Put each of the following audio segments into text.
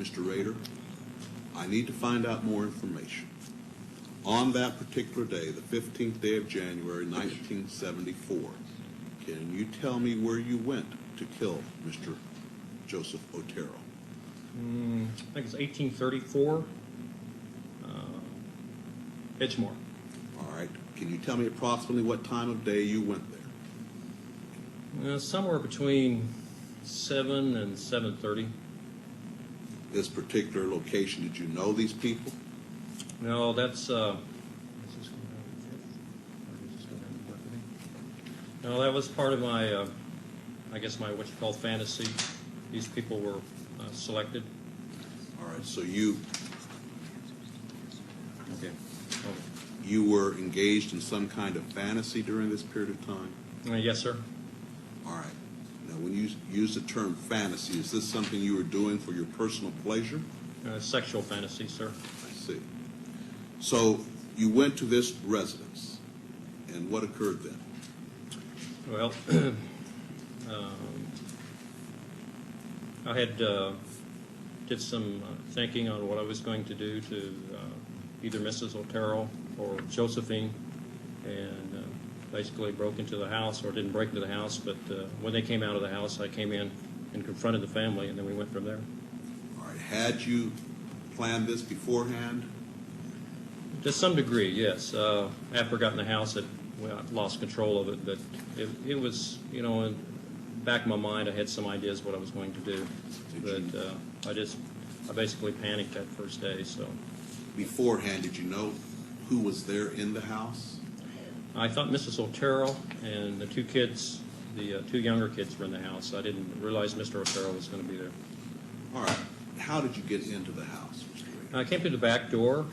Mr. Rader, I need to find out more information. On that particular day, the 15th day of January, 1974, can you tell me where you went to kill Mr. Joseph Otero? I think it's 1834, Edgemore. All right. Can you tell me approximately what time of day you went there? Somewhere between 7 and 7:30. This particular location, did you know these people? No, that's no, that was part of my, I guess my what you call fantasy. These people were selected. All right. So you Okay. you were engaged in some kind of fantasy during this period of time? Yes, sir. All right. Now, when you use the term fantasy, is this something you were doing for your personal pleasure? Sexual fantasy, sir. I see. So you went to this residence, and what occurred then? Well, I had did some thinking on what I was going to do to either Mrs. Otero or Josephine, and basically broke into the house, or didn't break into the house, but when they came out of the house, I came in and confronted the family, and then we went from there. All right. Had you planned this beforehand? To some degree, yes. After I got in the house, I lost control of it, but it was, you know, in the back of my mind, I had some ideas what I was going to do, but I basically panicked that first day. So Beforehand, did you know who was there in the house? I thought Mrs. Otero and the two kids, the two younger kids, were in the house. I didn't realize Mr. Otero was going to be there. All right. How did you get into the house, Mr. Rader? I came through the back door,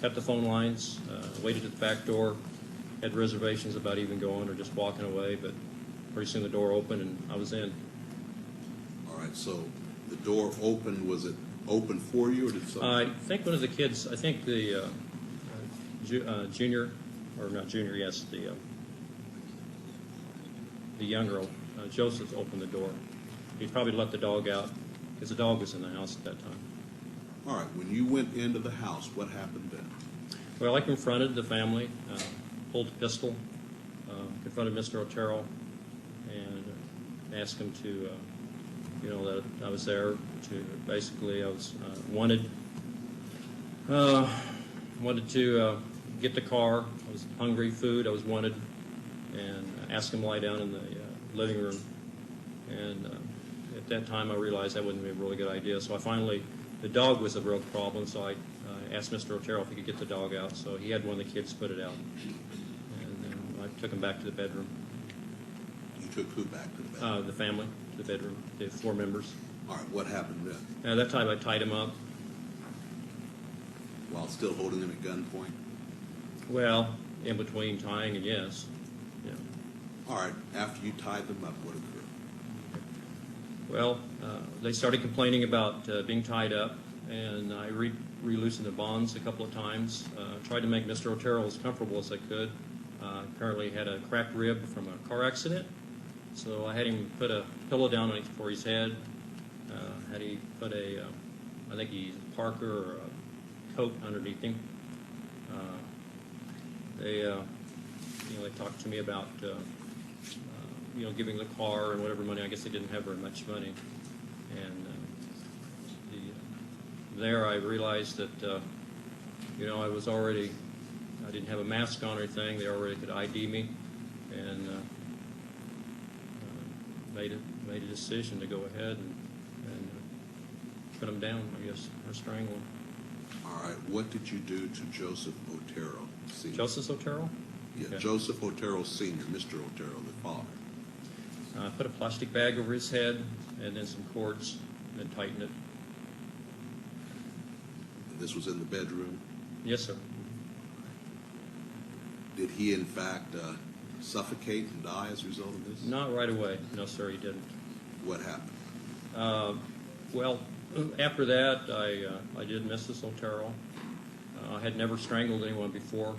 cut the phone lines, waited at the back door, had reservations about even going or just walking away, but pretty soon the door opened and I was in. All right. So the door opened. Was it open for you, or did something? I think one of the kids, I think the junior, or not junior, yes, the younger, Joseph opened the door. He probably let the dog out because the dog was in the house at that time. All right. When you went into the house, what happened then? Well, I confronted the family, pulled a pistol, confronted Mr. Otero, and asked him to, you know, that I was there to basically, I was wanted to get the car. I was hungry, food. I was wanted, and asked him to lie down in the living room. And at that time, I realized that wouldn't be a really good idea. So I finally, the dog was a real problem. So I asked Mr. Otero if he could get the dog out. So he had one of the kids put it out, and then I took him back to the bedroom. You took who back to the bedroom? The family, to the bedroom, the 4 members. All right. What happened then? At that time, I tied him up. While still holding him at gunpoint? Well, in between tying and yes. Yeah. All right. After you tied them up, what occurred? Well, they started complaining about being tied up, and I re-loosened the bonds a couple of times. Tried to make Mr. Otero as comfortable as I could. Apparently had a cracked rib from a car accident, so I had him put a pillow down for his head. Had he put a, I think he's Parker or a coat underneath him. They talked to me about, giving the car and whatever money. I guess they didn't have very much money. And there I realized that, I didn't have a mask on or anything. They already could ID me, and made a decision to go ahead and put him down, I guess, or strangle him. All right. What did you do to Joseph Otero Sr.? Joseph Otero? Yeah, Okay. Joseph Otero Sr., Mr. Otero, the father. Put a plastic bag over his head and then some cords and then tightened it. And this was in the bedroom? Yes, sir. Did he, in fact, suffocate and die as a result of this? Not right away. No, sir, he didn't. What happened? Well, after that, I did Mrs. Otero. I had never strangled anyone before,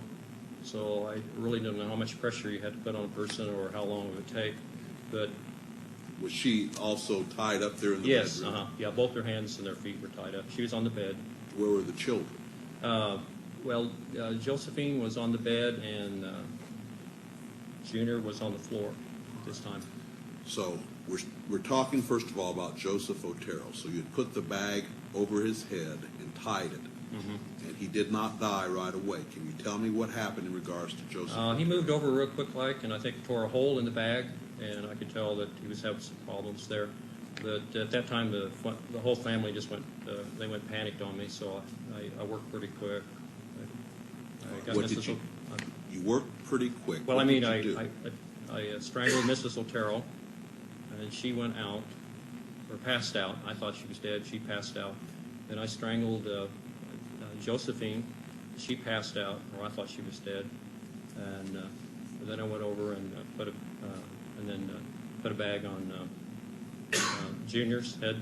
so I really didn't know how much pressure you had to put on a person or how long it would take. But Was she also tied up there in the Yes, bedroom? yeah, both their hands and their feet were tied up. She was on the bed. Where were the children? Josephine was on the bed, and Junior was on the floor at this time. So we're talking first of all about Joseph Otero. So you had put the bag over his head and tied it, and he did not die right away. Can you tell me what happened in regards to Joseph? He moved over real quick, and I think tore a hole in the bag, and I could tell that he was having some problems there. But at that time, the whole family just went panicked on me, so I worked pretty quick. You worked pretty quick. Well, What I mean, did you do? I strangled Mrs. Otero, and she went out, or passed out. I thought she was dead. She passed out. Then I strangled Josephine. She passed out, or I thought she was dead. And then I went over and put a bag on Junior's head,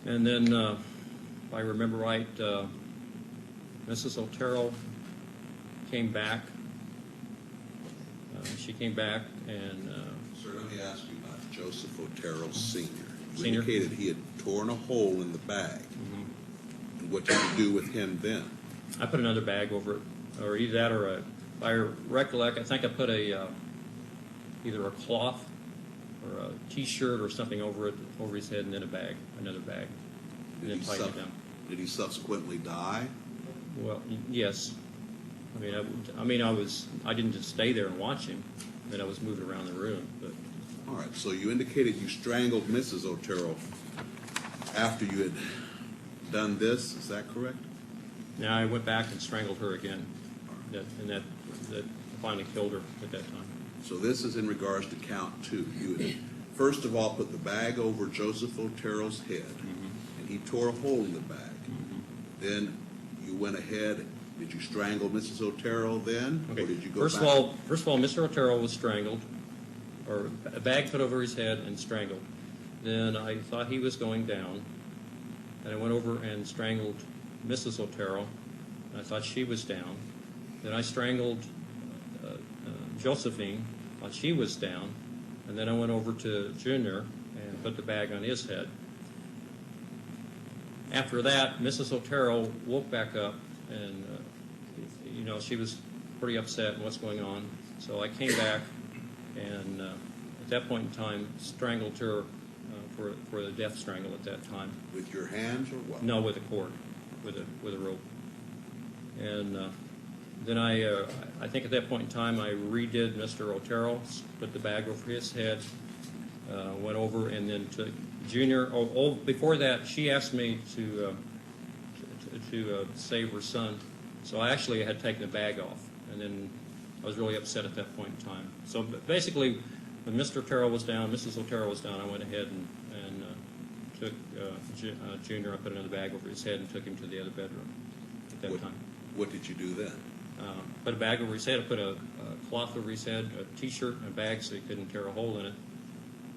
and then if I remember right, Mrs. Otero came back. She came back and. Sir, let me ask you about Joseph Otero Sr. You Senior? indicated he had torn a hole in the bag. And what did you do with him then? I put another bag over it, or either that or if I recollect, I think I put either a cloth or a T-shirt or something over his head, and then another bag, and then tighten it down. Did he subsequently die? Well, yes. I didn't just stay there and watch him. Then I was moving around the room. But All right, so you indicated you strangled Mrs. Otero after you had done this. Is that correct? now I went back and strangled her again, and that finally killed her at that time. So this is in regards to count 2. You had first of all put the bag over Joseph Otero's head, and he tore a hole in the bag. Then you went ahead. Did you strangle Mrs. Otero then, Okay. or did you go First back? of all, Mr. Otero was strangled, or a bag put over his head and strangled. Then I thought he was going down, and I went over and strangled Mrs. Otero. And I thought she was down. Then I strangled Josephine, thought she was down, and then I went over to Junior and put the bag on his head. After that, Mrs. Otero woke back up, and she was pretty upset and what's going on. So I came back, and at that point in time, strangled her for the death strangle at that time. With your hands or what? No, with a cord, with a rope. And then I think at that point in time, I redid Mr. Otero, put the bag over his head, went over, and then took Junior. Before that, she asked me to save her son. So I actually had taken the bag off, and then I was really upset at that point in time. So basically, when Mr. Otero was down, Mrs. Otero was down, I went ahead and took Junior. I put another bag over his head and took him to the other bedroom at that time. What did you do then? Put a bag over his head. I put a cloth over his head, a T-shirt, and a bag so he couldn't tear a hole in it.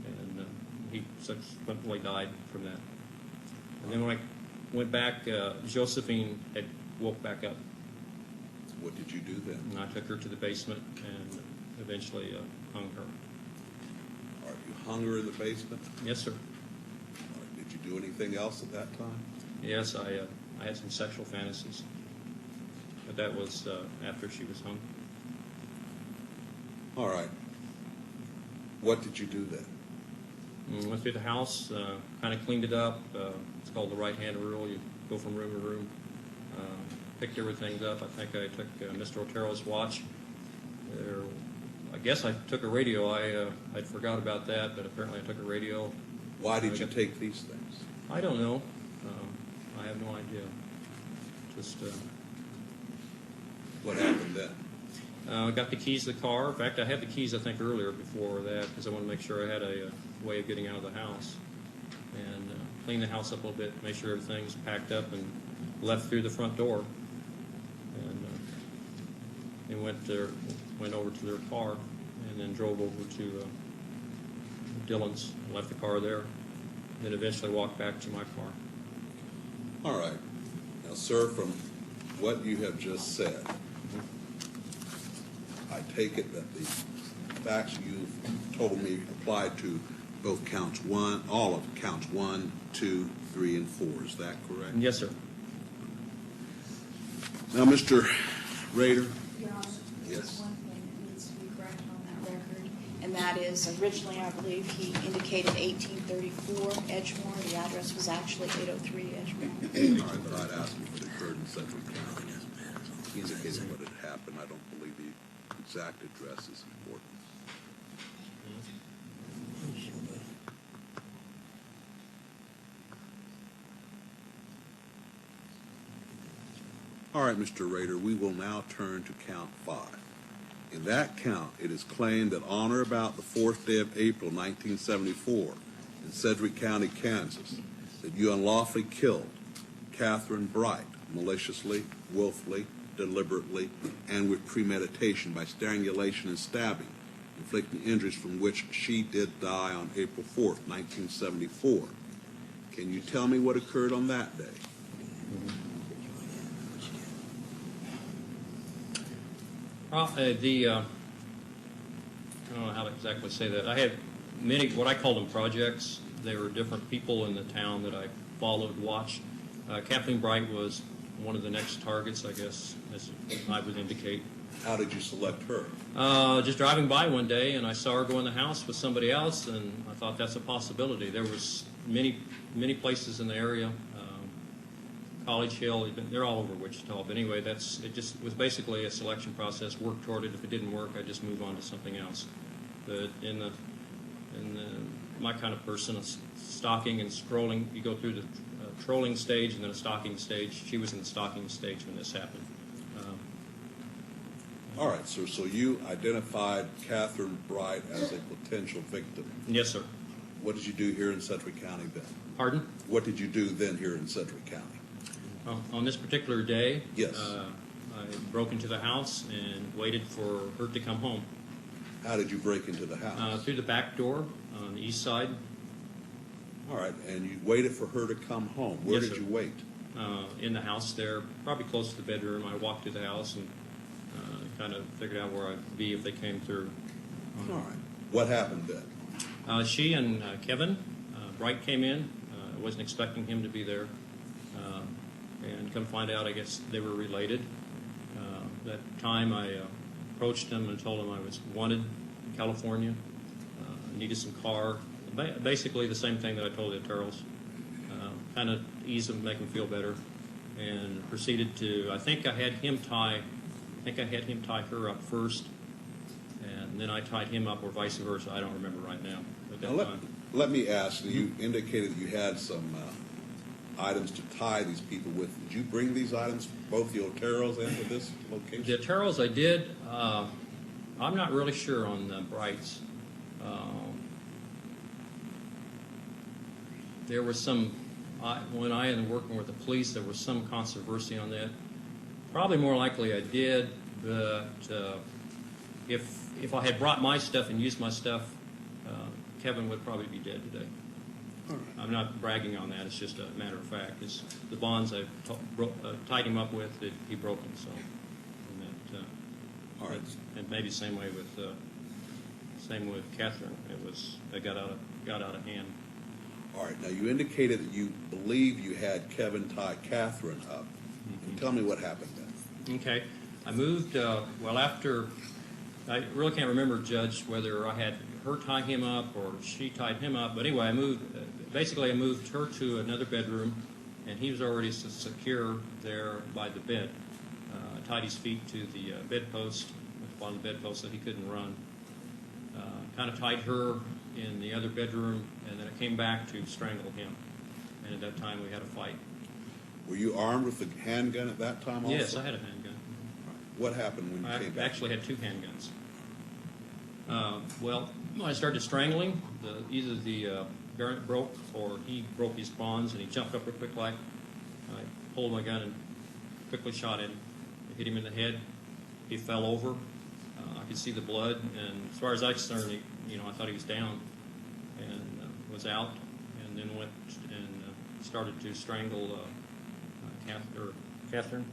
And he subsequently died from that. And then when I went back, Josephine had woke back up. What did you do then? And I took her to the basement and eventually hung her. All right, you hung her in the basement? Yes, sir. All right, did you do anything else at that time? Yes, I had some sexual fantasies. But that was after she was hung. All right. What did you do then? Went through the house, kind of cleaned it up. It's called the right-hand rule. You go from room to room. Picked everything up. I think I took Mr. Otero's watch. I guess I took a radio. I'd forgot about that, but apparently I took a radio. Why did you take these things? I don't know. I have no idea. Just What happened then? I got the keys to the car. In fact, I had the keys, I think, earlier before that because I wanted to make sure I had a way of getting out of the house. And clean the house up a little bit, make sure everything's packed up, and left through the front door. And went over to their car, and then drove over to Dillon's, and left the car there, and then eventually walked back to my car. All right. Now, sir, from what you have just said, I take it that the facts you've told me applied to both counts one, all of counts 1, 2, 3, and 4. Is that correct? Yes, sir. Now, Mr. Rader. Your Honor, Yes. there's one thing that needs to be corrected on that record, and that is originally, I believe, he indicated 1834 Edgemore. The address was actually 803 Edgemore. All right, but I'd ask you if it occurred in Sedgwick County. He indicated what had happened. I don't believe the exact address is important. All right, Mr. Rader, we will now turn to count 5. In that count, it is claimed that on or about the 4th day of April, 1974, in Sedgwick County, Kansas, that you unlawfully killed Catherine Bright maliciously, willfully, deliberately, and with premeditation by strangulation and stabbing, inflicting injuries from which she did die on April 4th, 1974. Can you tell me what occurred on that day? Well, I don't know how to exactly say that. I had many, what I call them projects. They were different people in the town that I followed, watched. Kathleen Bright was one of the next targets, I guess, as I would indicate. How did you select her? Just driving by one day, and I saw her go in the house with somebody else, and I thought that's a possibility. There was many places in the area. College Hill, they're all over Wichita. But anyway, it just was basically a selection process. Work toward it. If it didn't work, I just move on to something else. But my kind of person, stalking and scrolling, you go through the trolling stage and then a stalking stage. She was in the stalking stage when this happened. All right, sir. So you identified Catherine Bright as a potential victim. Yes, sir. What did you do here in Sedgwick County then? Pardon? What did you do then here in Sedgwick County? On this particular day, Yes. I broke into the house and waited for her to come home. How did you break into the house? Through the back door on the east side. All right, and you waited for her to come home. Where Yes, did sir. you wait? In the house there, probably close to the bedroom. I walked through the house and kind of figured out where I'd be if they came through. All right. What happened then? She and Kevin Bright came in. I wasn't expecting him to be there. And come find out, I guess they were related. That time I approached him and told him I was wanted in California, needed some car. Basically the same thing that I told the Turtles. Kind of ease him, make him feel better. And proceeded to, I think I had him tie her up first. And then I tied him up or vice versa. I don't remember right now. At that Now, time. let me ask, you indicated that you had some items to tie these people with. Did you bring these items, both the Oteros and to this location? The Turtles I did. I'm not really sure on the Brights. There was some, when I was working with the police, there was some controversy on that. Probably more likely I did, but if I had brought my stuff and used my stuff, Kevin would probably be dead today. All right. I'm not bragging on that. It's just a matter of fact. It's the bonds I tied him up with that he broke them. So, and that, All right. and maybe same way with Catherine. It got out of hand. All right. Now, you indicated that you believe you had Kevin tie Catherine up. Mm-hmm. Tell me what happened then. Okay, I moved. Well, after I really can't remember, Judge, whether I had her tie him up or she tied him up. But anyway, I moved. Basically, I moved her to another bedroom, and he was already secure there by the bed. I tied his feet to the bedpost, at the bottom of the bedpost, so he couldn't run. Kind of tied her in the other bedroom, and then I came back to strangle him. And at that time, we had a fight. Were you armed with a handgun at that time also? Yes, I had a handgun. What happened when you came back? I actually had two handguns. Well, when I started strangling, either the garment broke or he broke his bonds and he jumped up real quick like. I pulled my gun and quickly shot him. I hit him in the head. He fell over. I could see the blood, and as far as I was concerned, I thought he was down and was out, and then went and started to strangle Catherine.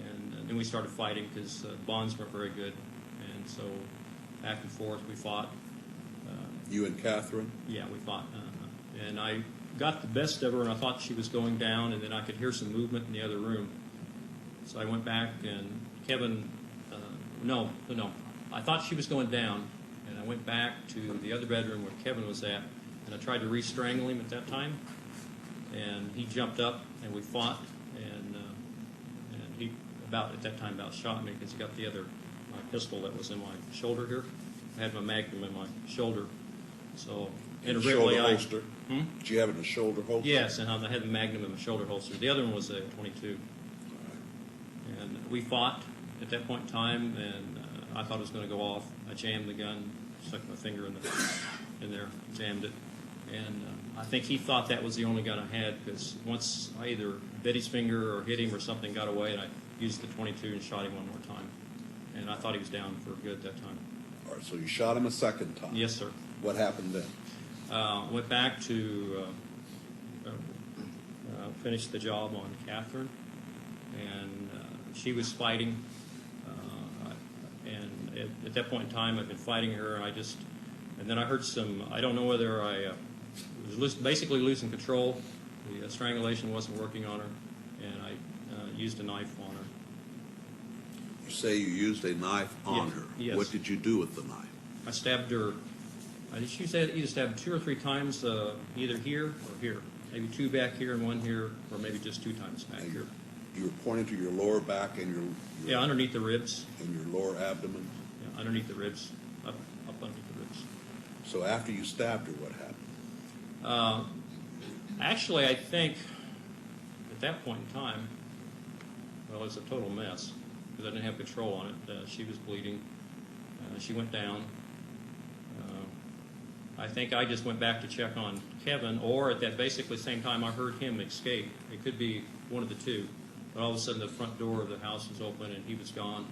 And then we started fighting because bonds weren't very good. And so back and forth. We fought. You and Catherine? Yeah, we fought. And I got the best of her, and I thought she was going down, and then I could hear some movement in the other room. So I went back, and Kevin, no. I thought she was going down, and I went back to the other bedroom where Kevin was at, and I tried to re-strangle him at that time. And he jumped up, and we fought, and he at that time shot me because he got my pistol that was in my shoulder here. I had my magnum in my shoulder. So shoulder holster? Did you have it in a shoulder holster? Yes, and I had the magnum in my shoulder holster. The other one was a .22. And we fought at that point in time, and I thought it was going to go off. I jammed the gun, stuck my finger in there, jammed it. And I think he thought that was the only gun I had, because once I either bit his finger or hit him or something got away, and I used the .22 and shot him one more time. And I thought he was down for good that time. All right, so you shot him a second time. Yes, sir. What happened then? Went back to finish the job on Catherine, and she was fighting. And at that point in time, I'd been fighting her, and then I heard I don't know whether I was basically losing control. The strangulation wasn't working on her, and I used a knife on her. You say you used a knife on her. Yes. What did you do with the knife? I stabbed her. She said either stabbed 2 or 3 times, either here or here. Maybe 2 back here and 1 here, or maybe just 2 times back here. You were pointing to your lower back and your underneath the ribs. And your lower abdomen? Yeah, underneath the ribs, up underneath the ribs. So after you stabbed her, what happened? Actually, I think at that point in time, well, it was a total mess because I didn't have control on it. She was bleeding. She went down. I think I just went back to check on Kevin, or at that basically same time I heard him escape. It could be one of the two. But all of a sudden the front door of the house was open and he was gone.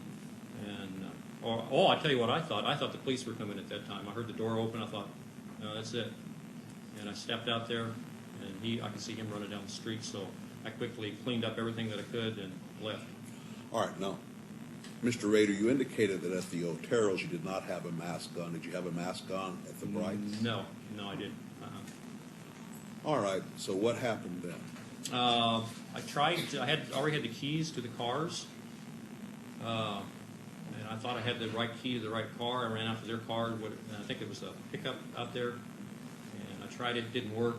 And I tell you what I thought. I thought the police were coming at that time. I heard the door open. I thought, no, that's it. And I stepped out there, and I could see him running down the street. So I quickly cleaned up everything that I could and left. All right, now, Mr. Rader, you indicated that at the Oteros you did not have a mask on. Did you have a mask on at the Brights? No, I didn't. All right, so what happened then? I already had the keys to the cars, and I thought I had the right key to the right car. I ran out to their car, and I think it was a pickup out there, and I tried it, didn't work,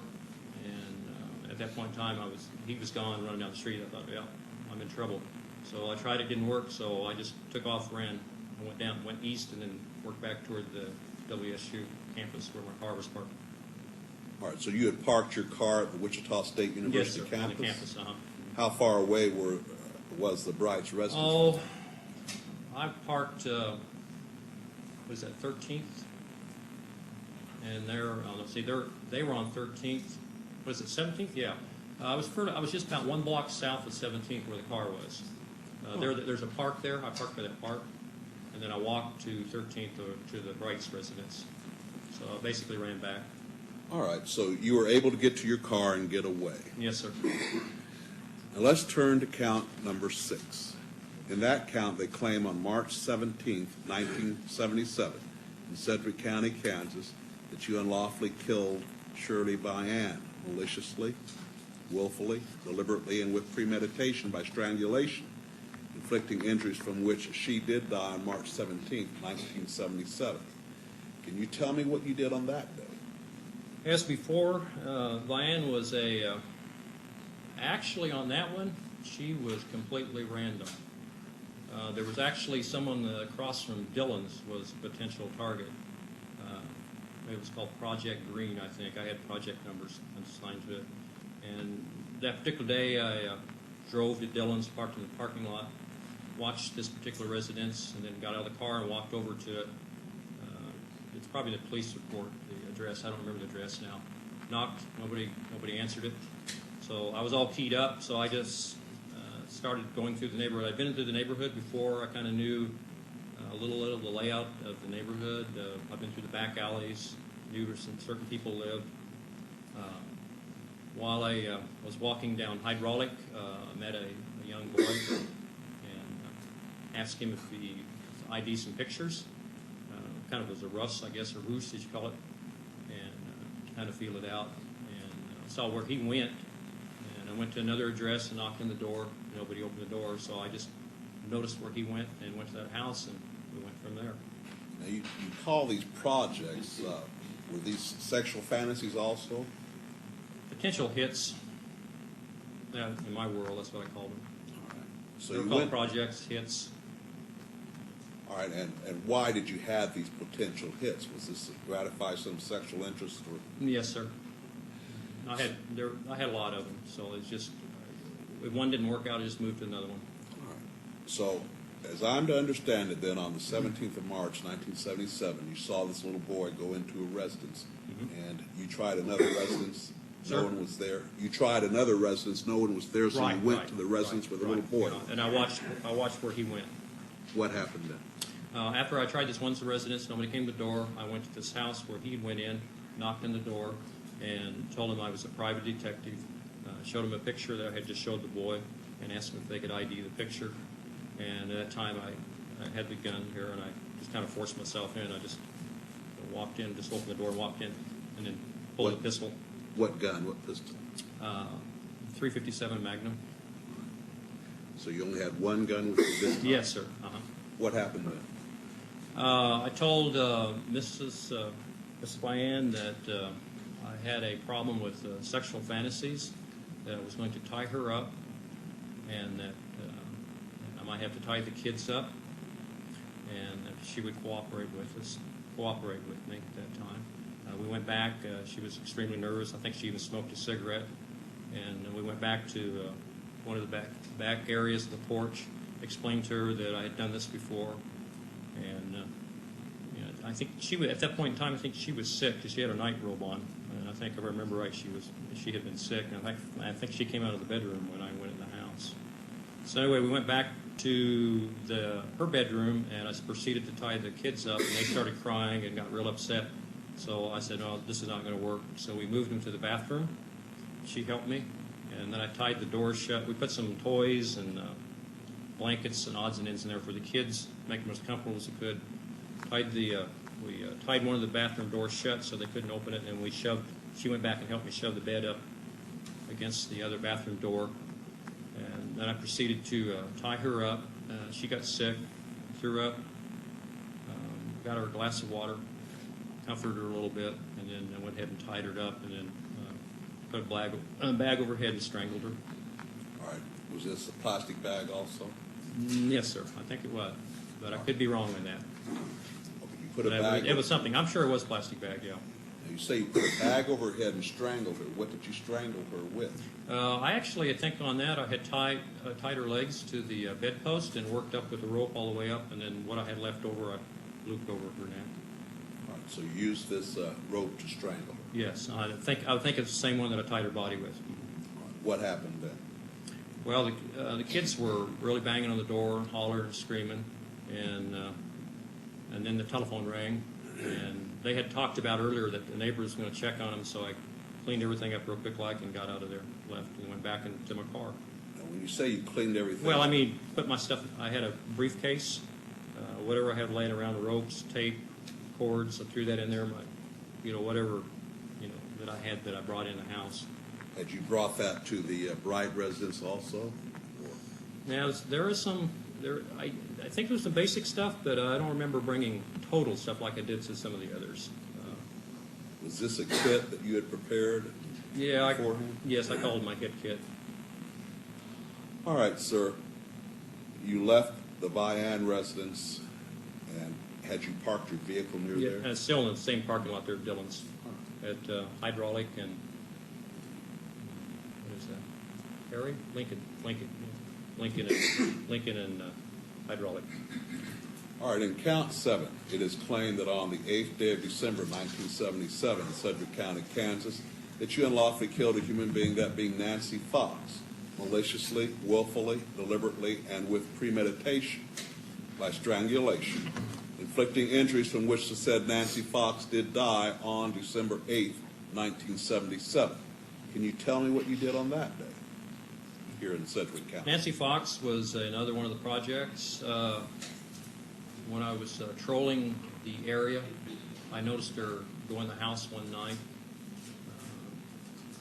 and at that point in time he was gone, running down the street. I thought, yeah, I'm in trouble. So I tried it, didn't work, so I just took off, ran, and went east, and then worked back toward the WSU campus where my car was parked. All right, so you had parked your car at the Wichita State University campus? Yes, on the campus, How far away was the Brights residence? Oh, I parked, was that 13th? And they were on 13th. Was it 17th? Yeah. I was just about 1 block south of 17th where the car was. There's a park there. I parked by that park. And then I walked to 13th to the Brights residence. So I basically ran back. All right, so you were able to get to your car and get away. Yes, sir. Now let's turn to count number 6. In that count, they claim on March 17, 1977, in Sedgwick County, Kansas, that you unlawfully killed Shirley Diane maliciously, willfully, deliberately, and with premeditation by strangulation, inflicting injuries from which she did die on March 17, 1977. Can you tell me what you did on that day? As before, Diane was actually on that one, she was completely random. There was actually someone across from Dillon's was a potential target. It was called Project Green, I think. I had project numbers assigned to it. And that particular day, I drove to Dillon's, parked in the parking lot, watched this particular residence, and then got out of the car and walked over to it. It's probably the police report, the address. I don't remember the address now. Knocked, nobody answered it. So I was all keyed up, so I just started going through the neighborhood. I'd been into the neighborhood before. I kind of knew a little of the layout of the neighborhood. I've been through the back alleys, knew where certain people lived. While I was walking down Hydraulic, I met a young boy and asked him if he could ID some pictures. kind of was a rust, I guess, or roost, as you call it, and kind of feel it out. And saw where he went, and I went to another address and knocked on the door. Nobody opened the door, so I just noticed where he went and went to that house, and we went from there. Now, you call these projects, were these sexual fantasies also? Potential hits. In my world, that's what I call them. All right. So They're you called went, projects, hits. all right, and why did you have these potential hits? Was this to gratify some sexual interest? Or? Yes, sir. I had a lot of them, so it's just if one didn't work out, I just moved to another one. All right. So, as I'm to understand it, then on the 17th of March, 1977, you saw this little boy go into a residence, and you tried another residence. Sir? No one was there. You tried another residence. No one was there, so you went to the residence with the little boy. And I watched where he went. What happened then? After I tried this once residence, nobody came to the door. I went to this house where he went in, knocked on the door, and told him I was a private detective. Showed him a picture that I had just showed the boy, and asked him if they could ID the picture. And at that time, I had the gun here, and I just kind of forced myself in. I just walked in, just opened the door and walked in, and then pulled a pistol. What gun? What pistol? 357 Magnum. So you only had one gun with you this time? Yes, sir. What happened then? I told Mrs. Diane that I had a problem with sexual fantasies, that I was going to tie her up, and that I might have to tie the kids up, and that she would cooperate with me at that time. We went back. She was extremely nervous. I think she even smoked a cigarette. And we went back to one of the back areas of the porch, explained to her that I had done this before. And I think at that point in time, I think she was sick because she had her night robe on. And I think if I remember right, she had been sick. And I think she came out of the bedroom when I went in the house. So anyway, we went back to her bedroom, and I proceeded to tie the kids up, and they started crying and got real upset. So I said, "No, this is not going to work." So we moved them to the bathroom. She helped me, and then I tied the doors shut. We put some toys and blankets and odds and ends in there for the kids, make them as comfortable as we could. We tied one of the bathroom doors shut so they couldn't open it, and she went back and helped me shove the bed up against the other bathroom door. And then I proceeded to tie her up. She got sick, threw up, got her a glass of water, comforted her a little bit, and then I went ahead and tied her up, and then put a bag over her head and strangled her. All right. Was this a plastic bag also? Yes, sir. I think it was, but I could be wrong on that. Okay, you put a bag. It was something. I'm sure it was a plastic bag. Yeah. Now you say you put a bag over her head and strangled her. What did you strangle her with? I think on that I had tied her legs to the bedpost and worked up with the rope all the way up, and then what I had left over I looped over her neck. All right, so you used this rope to strangle her. Yes, I think it's the same one that I tied her body with. All right, what happened then? Well, the kids were really banging on the door, hollering, and screaming, and then the telephone rang, and they had talked about earlier that the neighbor was going to check on them, so I cleaned everything up real quick and got out of there, left, and went back into my car. Now, when you say you cleaned everything, Well, I mean, put my stuff. I had a briefcase, whatever I had laying around, the ropes, tape, cords. I threw that in there. Whatever, that I had that I brought in the house. had you brought that to the bride residence also? Or? Now there is some. I think there was some basic stuff, but I don't remember bringing total stuff like I did to some of the others. Was this a kit that you had prepared? Yeah, yes, I called it my hit kit. All right, sir. You left the Vian residence, and had you parked your vehicle near Yeah, there? and it's still in the same parking lot there at Dillon's, at Hydraulic and what is that? Harry? Lincoln and Hydraulic. All right, in count 7, it is claimed that on the 8th day of December, 1977, in Sedgwick County, Kansas, that you unlawfully killed a human being, that being Nancy Fox, maliciously, willfully, deliberately, and with premeditation, by strangulation, inflicting injuries from which the said Nancy Fox did die on December 8th, 1977. Can you tell me what you did on that day here in Sedgwick County? Nancy Fox was another one of the projects. when I was trolling the area, I noticed her go in the house one night.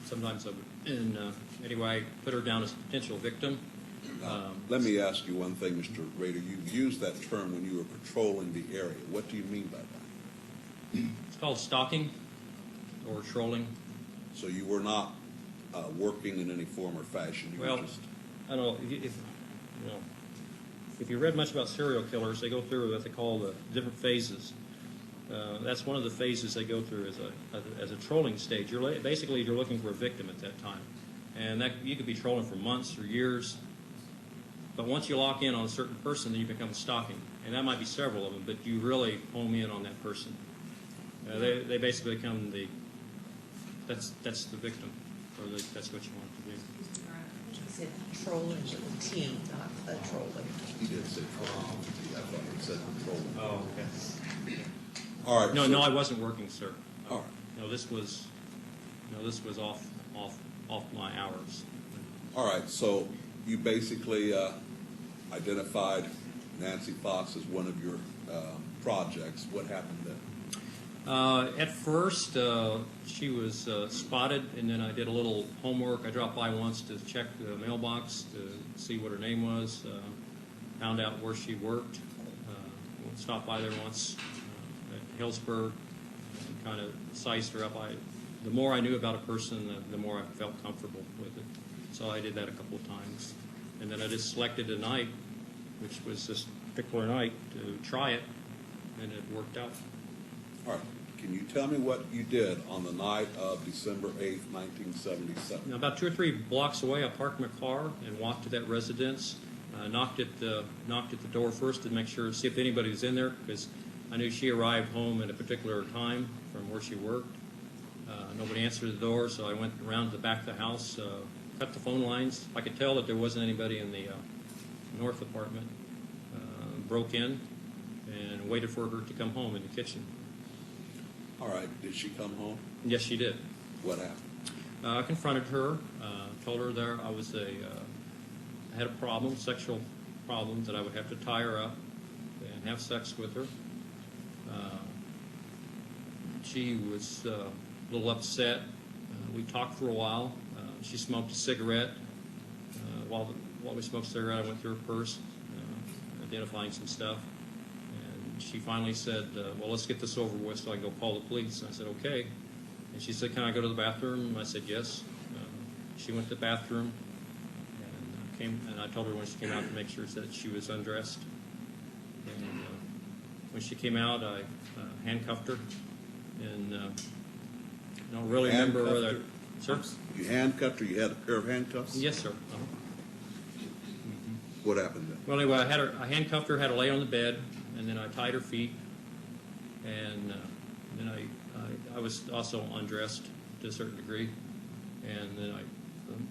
Sometimes I would, and anyway, I put her down as a potential victim. Let me ask you one thing, Mr. Rader. You used that term when you were patrolling the area. What do you mean by that? It's called stalking or trolling. So you were not working in any form or fashion. You Well, were just... I don't know if you read much about serial killers, they go through what they call the different phases. That's one of the phases they go through as a trolling stage. Basically you're looking for a victim at that time, and that you could be trolling for months or years. But once you lock in on a certain person, then you become stalking, and that might be several of them. But you really home in on that person. They basically become that's the victim, or that's what you want to do. He said trolling with a T, not a trolling. He did say trolling. I thought he said patrolling. Oh, okay. All right. No, I wasn't working, sir. All right. No, this was off my hours. All right, so you basically identified Nancy Fox as one of your projects. What happened then? At first, she was spotted, and then I did a little homework. I dropped by once to check the mailbox to see what her name was, found out where she worked, stopped by there once at Hillsburg, and kind of sized her up. The more I knew about a person, the more I felt comfortable with it. So I did that a couple of times. And then I just selected a night, which was this particular night, to try it, and it worked out. All right. Can you tell me what you did on the night of December 8th, 1977? Now, about 2 or 3 blocks away, I parked my car and walked to that residence. Knocked at the door first to make sure, see if anybody was in there, because I knew she arrived home at a particular time from where she worked. Nobody answered the door, so I went around to the back of the house, cut the phone lines. I could tell that there wasn't anybody in the north apartment. Broke in and waited for her to come home in the kitchen. All right. Did she come home? Yes, she did. What happened? I confronted her, told her there I had a problem, sexual problem, that I would have to tie her up and have sex with her. She was a little upset. We talked for a while. She smoked a cigarette. While we smoked a cigarette, I went through her purse, identifying some stuff. And she finally said, well, let's get this over with so I can go call the police. And I said, okay. And she said, can I go to the bathroom? I said, yes. She went to the bathroom and I told her when she came out to make sure that she was undressed. And when she came out, I handcuffed her. And I don't really remember whether... Sir? You handcuffed her? You had a pair of handcuffs? Yes, sir. What happened then? Well, anyway, I handcuffed her, had her lay on the bed, and then I tied her feet, and then I was also undressed to a certain degree, and then I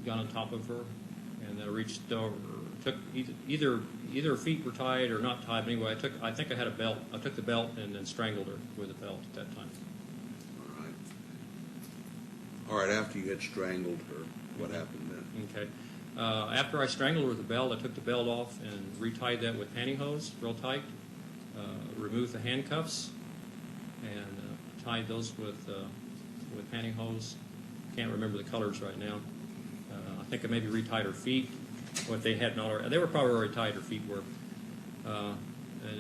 got on top of her, and then I reached over, took either her feet were tied or not tied. But anyway, I think I had a belt. I took the belt and then strangled her with the belt at that time. All right. After you had strangled her, what happened then? Okay. After I strangled her with the belt, I took the belt off and retied that with pantyhose real tight, removed the handcuffs, and tied those with pantyhose. Can't remember the colors right now. I think I maybe retied her feet, what they hadn't already. They were probably already tied, her feet were. And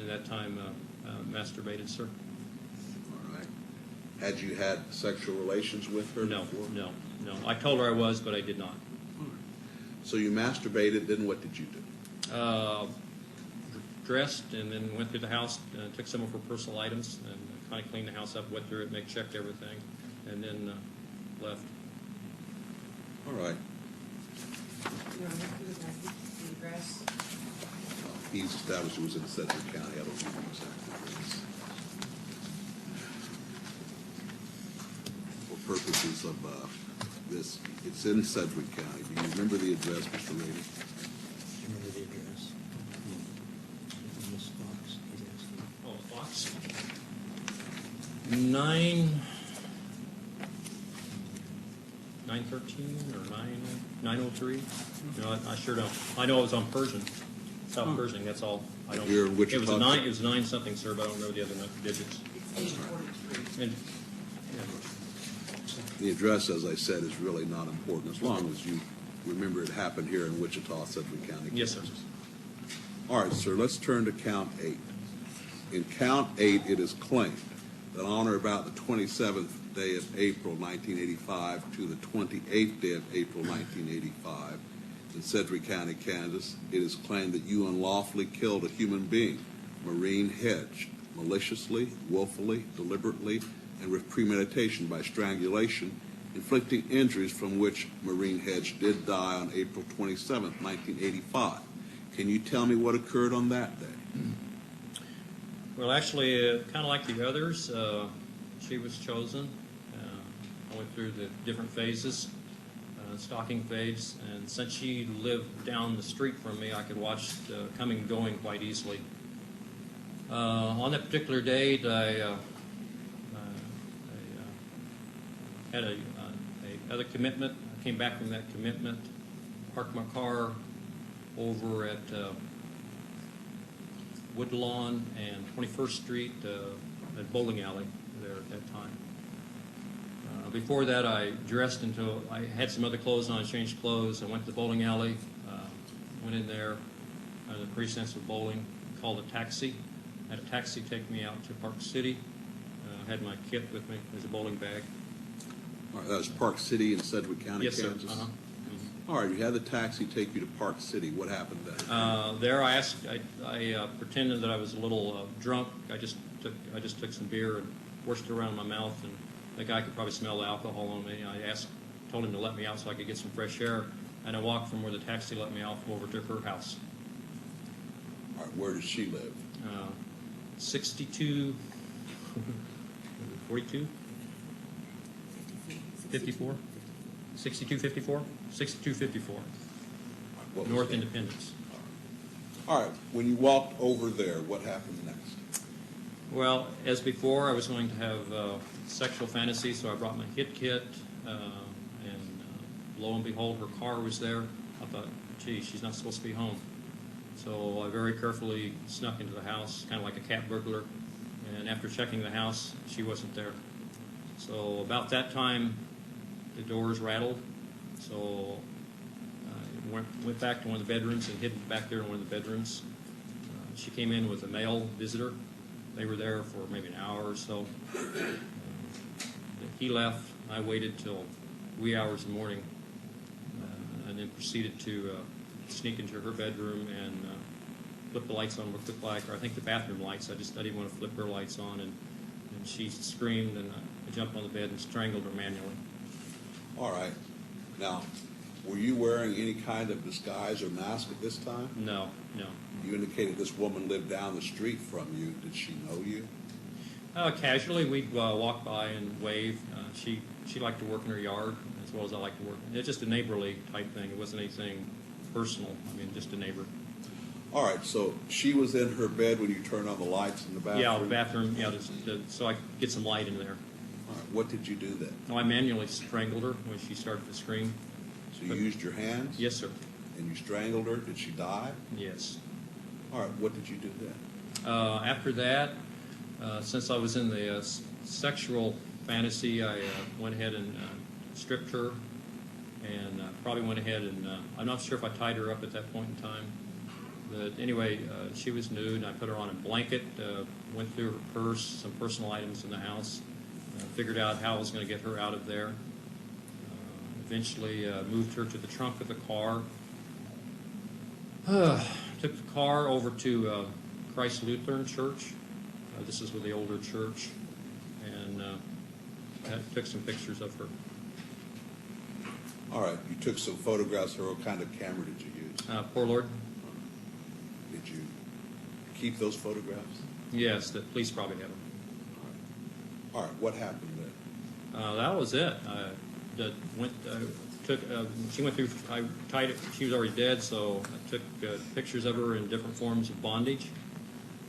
at that time, masturbated, sir. All right. Had you had sexual relations with her before? No. I told her I was, but I did not. So you masturbated, then what did you do? Dressed and then went through the house, took some of her personal items and kind of cleaned the house up, went through it, checked everything, and then left. All right. You want to give the address? He's established it was in Sedgwick County. I don't know the exact address. For purposes of this, it's in Sedgwick County. Do you remember the address, Mr. Rader? Remember the address? Miss Fox, he's asking. Oh, Fox? 913 or 903? No, I sure don't. I know it was on Persian, South Pershing. That's all I don't. Here in Wichita? It was 9 something, sir, but I don't remember the other digits. It's 843. And, The address, as I said, is really not important, as long as you remember it happened here in Wichita, Sedgwick County, Yes, Kansas. sir. All right, sir, let's turn to count 8. In count 8, it is claimed that on or about the 27th day of April 1985 to the 28th day of April 1985 in Sedgwick County, Kansas, it is claimed that you unlawfully killed a human being, Maureen Hedge, maliciously, willfully, deliberately, and with premeditation by strangulation, inflicting injuries from which Maureen Hedge did die on April 27th, 1985. Can you tell me what occurred on that day? Well, actually, kind of like the others, she was chosen. I went through the different phases, stalking phase, and since she lived down the street from me, I could watch the coming and going quite easily. On that particular date, I had a other commitment. I came back from that commitment, parked my car over at Woodlawn and 21st Street at Bowling Alley there at that time. Before that, I dressed until I had some other clothes on. I changed clothes. I went to the bowling alley, went in there, the precincts of bowling, called a taxi. Had a taxi take me out to Park City. Had my kit with me as a bowling bag. All right, that was Park City in Sedgwick County, Yes, Kansas? sir. All right, you had the taxi take you to Park City. What happened then? There, I pretended that I was a little drunk. I just took some beer and forced it around my mouth, and the guy could probably smell the alcohol on me. I told him to let me out so I could get some fresh air, and I walked from where the taxi let me off over to her house. All right, where does she live? 62, 42, 54, 6254, 6254, What was North that? Independence. All right, when you walked over there, what happened next? Well, as before, I was going to have sexual fantasy, so I brought my hit kit, and lo and behold, her car was there. I thought, gee, she's not supposed to be home. So I very carefully snuck into the house, kind of like a cat burglar, and after checking the house, she wasn't there. So about that time, the doors rattled, so I went back to one of the bedrooms and hid back there in one of the bedrooms. She came in with a male visitor. They were there for maybe an hour or so. He left. I waited till wee hours in the morning, and then proceeded to sneak into her bedroom and flip the lights on real quick, or I think the bathroom lights. I didn't want to flip her lights on, and she screamed, and I jumped on the bed and strangled her manually. All right. Now, were you wearing any kind of disguise or mask at this time? No. You indicated this woman lived down the street from you. Did she know you? Casually, we'd walk by and wave. She liked to work in her yard as well as I like to work. It's just a neighborly type thing. It wasn't anything personal. I mean, just a neighbor. All right, so she was in her bed when you turned on the lights in the bathroom? Yeah, the bathroom, so I could get some light in there. All right, what did you do then? No, I manually strangled her when she started to scream. So you used your hands? Yes, sir. And you strangled her? Did she die? Yes. All right, what did you do then? After that, since I was in the sexual fantasy, I went ahead and stripped her, and probably went ahead and I'm not sure if I tied her up at that point in time. But anyway, she was nude. I put her on a blanket, went through her purse, some personal items in the house, figured out how I was going to get her out of there. Eventually moved her to the trunk of the car. Took the car over to Christ Lutheran Church. This is with the older church. And took some pictures of her. All right, you took some photographs of her. What kind of camera did you use? Poor Lord. Did you keep those photographs? Yes, the police probably have them. All right, what happened then? That was it. She went through. I tied it. She was already dead, so I took pictures of her in different forms of bondage,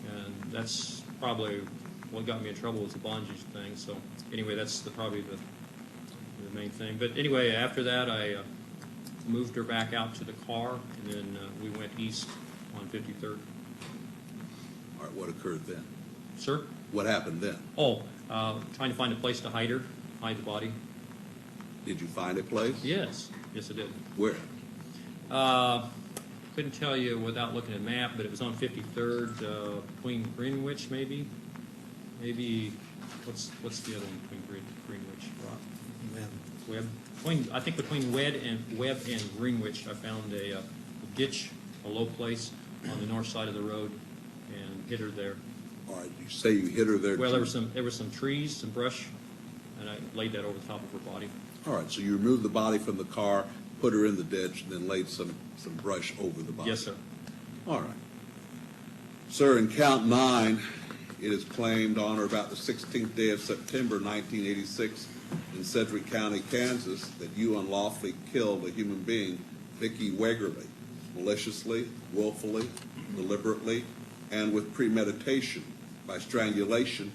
and that's probably what got me in trouble was the bondage thing. So anyway, that's probably the main thing. But anyway, after that, I moved her back out to the car, and then we went east on 53rd. All right, what occurred then? Sir? What happened then? Oh, trying to find a place to hide her, hide the body. Did you find a place? Yes, yes I did. Where? Couldn't tell you without looking at a map, but it was on 53rd, between Greenwich, maybe. Maybe, what's the other one between Greenwich? Man, Webb. I think between Webb and Greenwich, I found a ditch, a low place on the north side of the road, and hit her there. All right, you say you hit her there. Well, there were some trees, some brush, and I laid that over the top of her body. All right, so you removed the body from the car, put her in the ditch, and then laid some brush over the body. Yes, sir. All right. Sir, in count 9, it is claimed on or about the 16th day of September 1986 in Sedgwick County, Kansas, that you unlawfully killed a human being, Vicki Wegerle, maliciously, willfully, deliberately, and with premeditation by strangulation,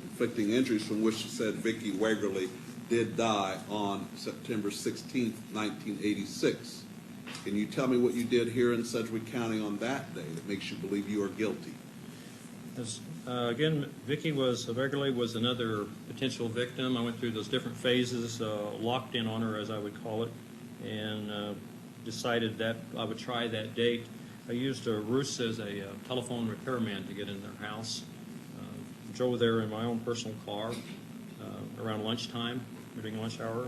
inflicting injuries from which the said Vicki Wegerle did die on September 16th, 1986. Can you tell me what you did here in Sedgwick County on that day that makes you believe you are guilty? Again, Vicki Wegerle was another potential victim. I went through those different phases, locked in on her, as I would call it, and decided that I would try that date. I used Roos as a telephone repairman to get in their house. Drove there in my own personal car around lunchtime, during lunch hour,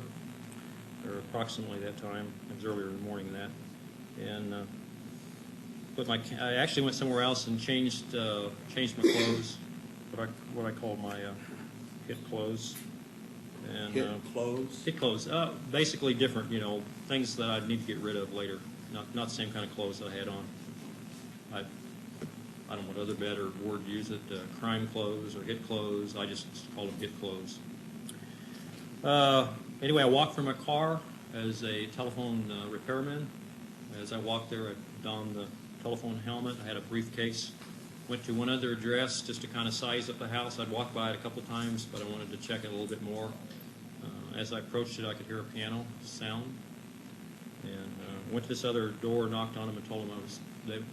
or approximately that time. It was earlier in the morning than that. And I actually went somewhere else and changed my clothes, what I call my hit clothes. And, Hit clothes? Hit clothes, basically different, things that I'd need to get rid of later. Not the same kind of clothes that I had on. I don't know what other better word to use it, crime clothes or hit clothes. I just call them hit clothes. Anyway, I walked from my car as a telephone repairman. As I walked there, I donned the telephone helmet. I had a briefcase. Went to one other address just to kind of size up the house. I'd walked by it a couple times, but I wanted to check it a little bit more. As I approached it, I could hear a piano sound. And went to this other door, knocked on them, and told them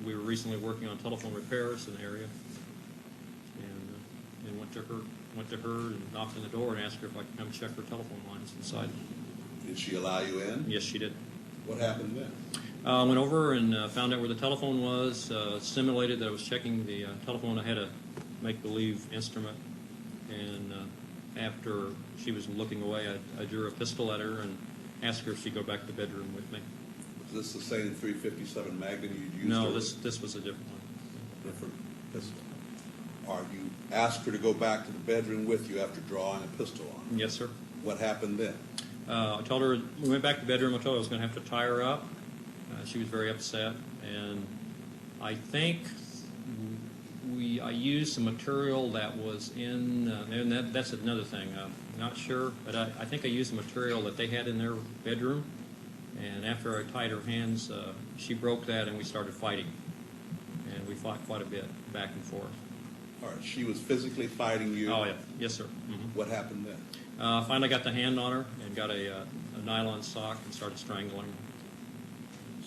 we were recently working on telephone repairs in the area. And went to her and knocked on the door and asked her if I could come check her telephone lines inside. Did she allow you in? Yes, she did. What happened then? Went over and found out where the telephone was, simulated that I was checking the telephone. I had a make-believe instrument, and after she was looking away, I drew a pistol at her and asked her if she'd go back to the bedroom with me. Was this the same .357 Magnum you'd used? No, earlier? this was a different one. Different pistol. Or you asked her to go back to the bedroom with you after drawing a pistol on her? Yes, sir. What happened then? I told her, we went back to the bedroom, I told her I was going to have to tie her up. She was very upset, and I think I used some material that was in, and that's another thing, I'm not sure, but I think I used the material that they had in their bedroom, and after I tied her hands, she broke that and we started fighting, and we fought quite a bit, back and forth. All right, she was physically fighting you? Oh, yeah, yes, sir. Mm-hmm. What happened then? Finally got the hand on her and got a nylon sock and started strangling her.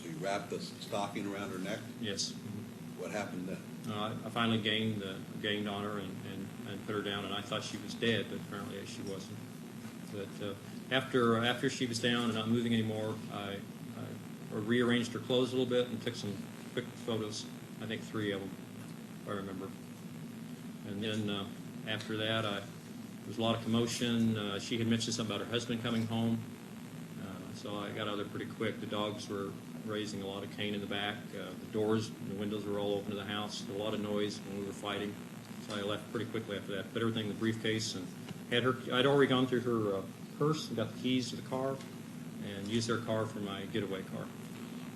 So you wrapped the stocking around her neck? Yes. Mm-hmm. What happened then? I finally gained on her and put her down, and I thought she was dead, but apparently she wasn't. But after she was down and not moving anymore, I rearranged her clothes a little bit and took some quick photos. I think 3 of them, if I remember. And then after that, there was a lot of commotion. She had mentioned something about her husband coming home, so I got out there pretty quick. The dogs were raising a lot of cane in the back. The doors, the windows were all open to the house. There was a lot of noise when we were fighting. So I left pretty quickly after that. Put everything in the briefcase and had her. I'd already gone through her purse and got the keys to the car and used their car for my getaway car.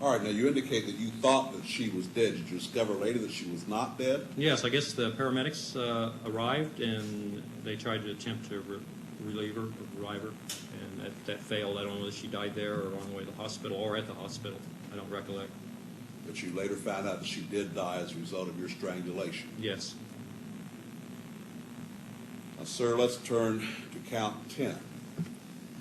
All right, now you indicate that you thought that she was dead. Did you discover later that she was not dead? Yes, I guess the paramedics arrived and they tried to attempt to revive her, and that failed. I don't know whether she died there or on the way to the hospital or at the hospital. I don't recollect. But you later found out that she did die as a result of your strangulation. Yes. Now, sir, let's turn to count 10.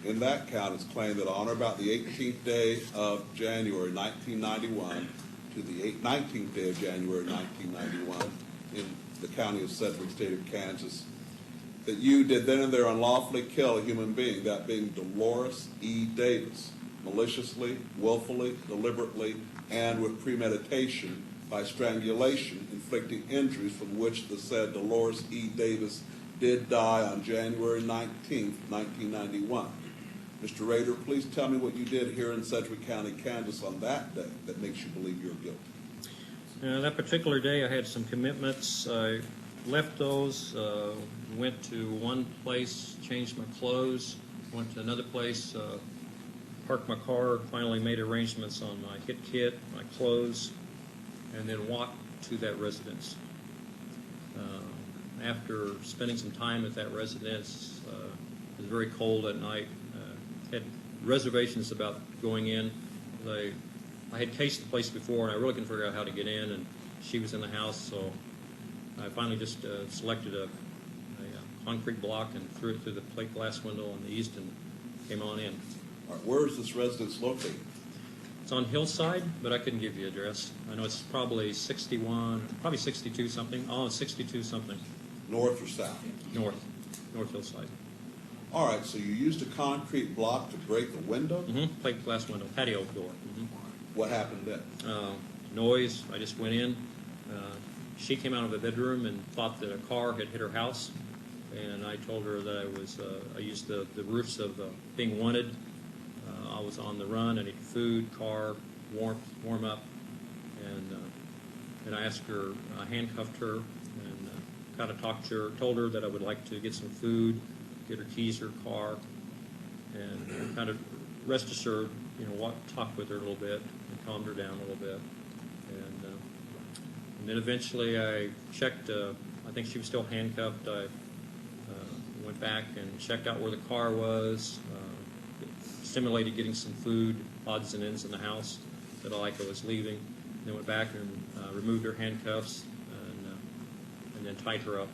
In that count, it's claimed that on or about the 18th day of January 1991 to the 19th day of January 1991, in the county of Sedgwick, state of Kansas, that you did then and there unlawfully kill a human being, that being Dolores E. Davis, maliciously, willfully, deliberately, and with premeditation by strangulation, inflicting injuries from which the said Dolores E. Davis did die on January 19th, 1991. Mr. Rader, please tell me what you did here in Sedgwick County, Kansas on that day that makes you believe you're guilty. That particular day I had some commitments. I left those, went to one place, changed my clothes, went to another place, parked my car, finally made arrangements on my hit kit, my clothes, and then walked to that residence. After spending some time at that residence, it was very cold at night. Had reservations about going in. I had cased the place before, and I really couldn't figure out how to get in, and she was in the house, so I finally just selected a concrete block and threw it through the plate glass window on the east and came on in. All right, where is this residence located? It's on Hillside, but I couldn't give you the address. I know it's probably 61, probably 62 something. Oh, it's 62 something. North or south? North Hillside. All right, so you used a concrete block to break the window? Mm-hmm. Plate glass window, patio door. Mm-hmm. What happened then? Noise. I just went in. She came out of the bedroom and thought that a car had hit her house, and I told her that I used the roofs of being wanted. I was on the run. I needed food, car, warm up, and I asked her. I handcuffed her and kind of talked to her. Told her that I would like to get some food, get her keys, her car, and kind of rest assured, talked with her a little bit and calmed her down a little bit. And then eventually I checked, I think she was still handcuffed. I went back and checked out where the car was, stimulated getting some food, odds and ends in the house that I was leaving. Then went back and removed her handcuffs and then tied her up.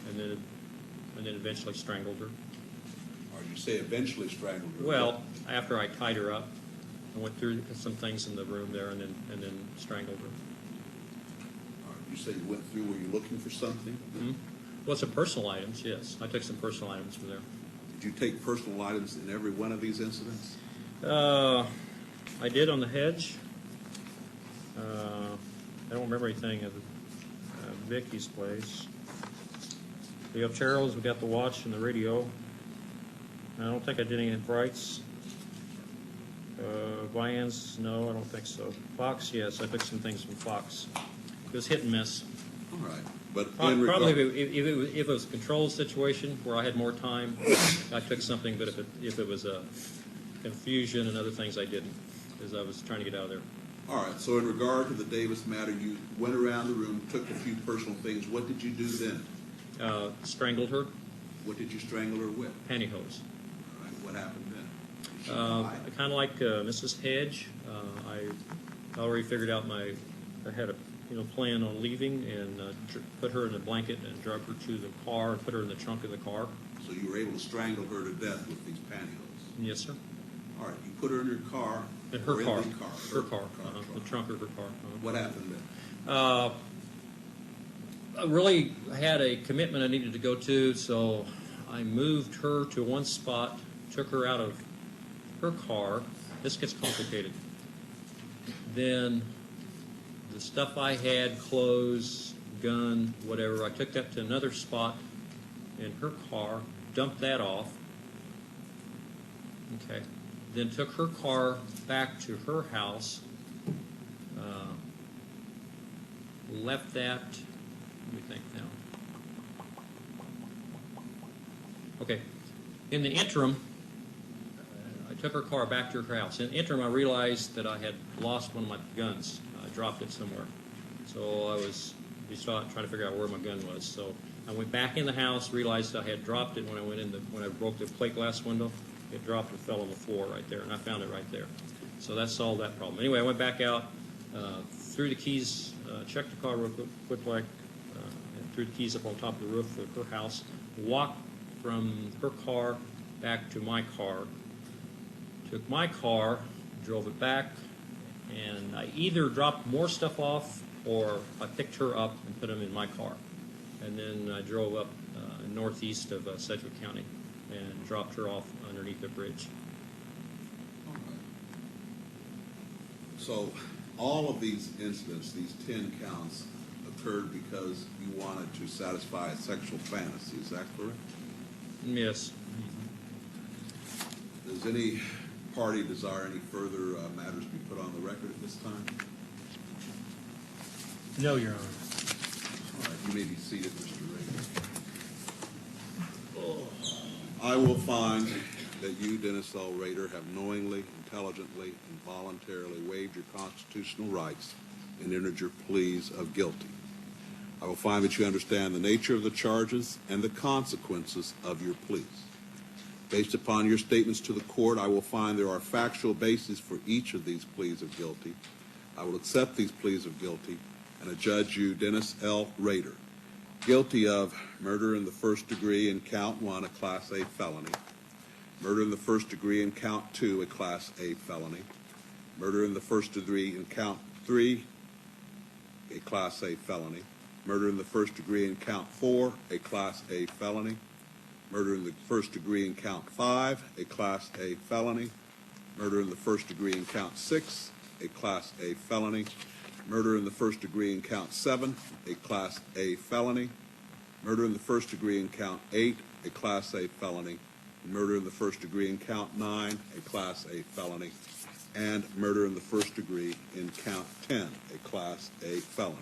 And then eventually strangled her. Or you say eventually strangled her? Well, after I tied her up, I went through some things in the room there and then strangled her. All right, you say you went through, were you looking for something? Mm-hmm. Well, some personal items, yes. I took some personal items from there. Did you take personal items in every one of these incidents? I did on the hedge. I don't remember anything of Vicky's place. We have Cheryl's, we got the watch and the radio. I don't think I did any in Bright's. Vian's, no, I don't think so. Fox, yes, I took some things from Fox. It was hit and miss. All right. But Probably if it was a controlled situation where I had more time, I took something, but if it was a confusion and other things, I didn't, because I was trying to get out of there. All right, so in regard to the Davis matter, you went around the room, took a few personal things. What did you do then? Strangled her. What did you strangle her with? Pantyhose. All right, what happened then? Did she Kind of like Mrs. Hedge. I already figured out I had a plan on leaving and put her in a blanket and drug her to the car and put her in the trunk of the car. So you were able to strangle her to death with these pantyhose? Yes, sir. All right, you put her in your car. In her or car. In the car. Her car. The trunk of her car. What happened then? I really had a commitment I needed to go to, so I moved her to one spot, took her out of her car. This gets complicated. Then the stuff I had, clothes, gun, whatever, I took that to another spot in her car, dumped that off. Okay. Then took her car back to her house, left that, let me think now. Okay. In the interim, I took her car back to her house. In the interim, I realized that I had lost one of my guns. I dropped it somewhere. So I was trying to figure out where my gun was. So I went back in the house, realized I had dropped it when I broke the plate glass window. It dropped and fell on the floor right there, and I found it right there. So that solved that problem. Anyway, I went back out, threw the keys, checked the car real quick, and threw the keys up on top of the roof of her house, walked from her car back to my car, took my car, drove it back, and I either dropped more stuff off or I picked her up and put them in my car. And then I drove up northeast of Sedgwick County and dropped her off underneath the bridge. So all of these incidents, these 10 counts, occurred because you wanted to satisfy a sexual fantasy. Is that correct? Yes. Does any party desire any further matters be put on the record at this time? No, Your Honor. All right, you may be seated, Mr. Rader. I will find that you, Dennis L. Rader, have knowingly, intelligently, and voluntarily waived your constitutional rights and entered your pleas of guilty. I will find that you understand the nature of the charges and the consequences of your pleas. Based upon your statements to the court, I will find there are factual bases for each of these pleas of guilty. I will accept these pleas of guilty and adjudge you, Dennis L. Rader, guilty of murder in the first degree in count 1, a Class A felony, murder in the first degree in count 2, a Class A felony, murder in the first degree in count 3, a Class A felony, murder in the first degree in count 4, a Class A felony, murder in the first degree in count 5, a Class A felony, murder in the first degree in count 6, a Class A felony, murder in the first degree in count 7, a Class A felony, murder in the first degree in count 8, a Class A felony, murder in the first degree in count 9, a Class A felony, and murder in the first degree in count 10, a Class A felony.